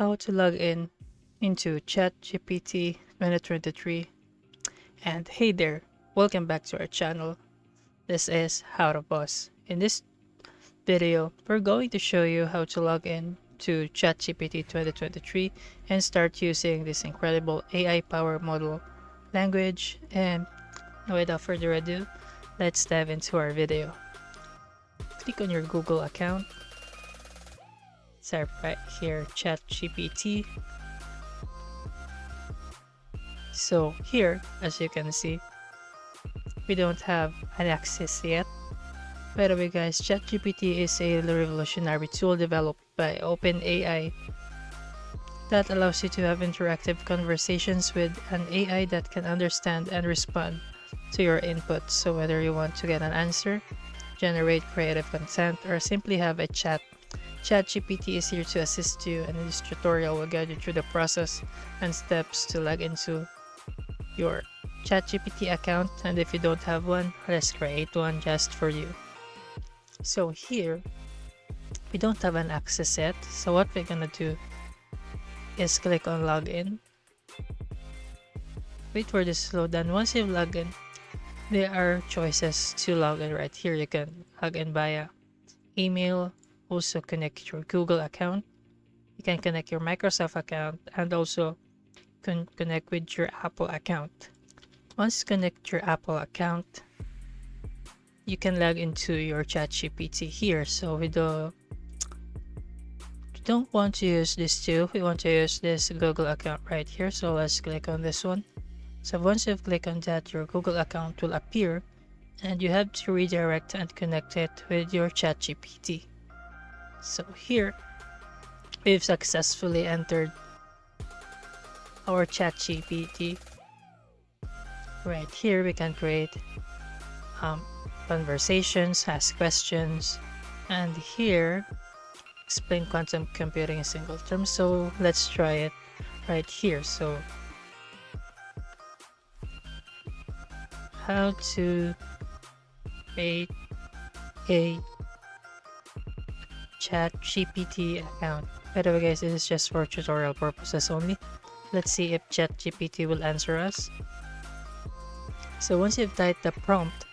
how to log in into Chat GPT 2023. And hey there, welcome back to our channel. This is How to Boss. In this video, we're going to show you how to log in to ChatGPT 2023 and start using this incredible AI-powered model language. And without further ado, let's dive into our video. Click on your Google account. Type right here ChatGPT. So here, as you can see, we don't have an access yet. By the way guys, ChatGPT is a revolutionary tool developed by OpenAI that allows you to have interactive conversations with an AI that can understand and respond to your input. So whether you want to get an answer, generate creative content, or simply have a chat, ChatGPT is here to assist you, and this tutorial will guide you through the process and steps to log into your ChatGPT account. And if you don't have one, let's create one just for you. So here, we don't have an access yet. So what we're gonna do is click on login. Wait for this to load, and once you've logged in, there are choices to log in right here. You can log in via email, also connect your Google account, you can connect your Microsoft account, and also connect with your Apple account. Once you connect your Apple account, you can log into your ChatGPT here. So we don't want to use this too. We want to use this Google account right here. So let's click on this one. So once you've clicked on that, your Google account will appear, and you have to redirect and connect it with your ChatGPT. So here, we've successfully entered our ChatGPT. Right here, we can create conversations, ask questions, and here, explain quantum computing in single terms. So let's try it right here. So how to create a ChatGPT account. By the way guys, this is just for tutorial purposes only. Let's see if ChatGPT will answer us. So once you've typed the prompt,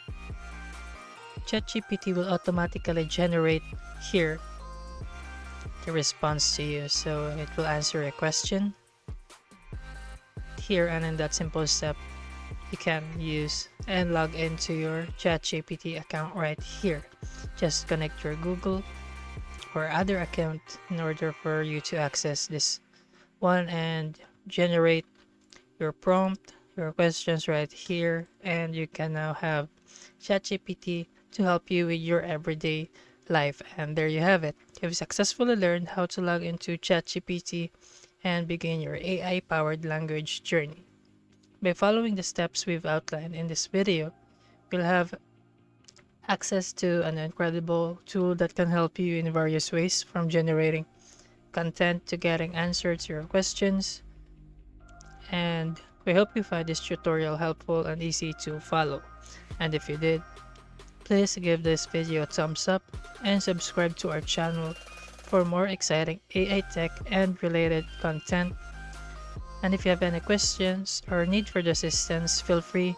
ChatGPT will automatically generate here the response to you. So it will answer a question here, and in that simple step, you can use and log into your ChatGPT account right here. Just connect your Google or other account in order for you to access this one and generate your prompt, your questions right here, and you can now have ChatGPT to help you with your everyday life. And there you have it. You've successfully learned how to log into ChatGPT and begin your AI-powered language journey. By following the steps we've outlined in this video, you'll have access to an incredible tool that can help you in various ways, from generating content to getting answers to your questions. And we hope you find this tutorial helpful and easy to follow. And if you did, please give this video a thumbs up and subscribe to our channel for more exciting AI tech and related content. And if you have any questions or need further assistance, feel free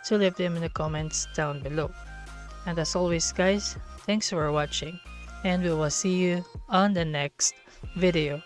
to leave them in the comments down below. And as always guys, thanks for watching, and we will see you on the next video.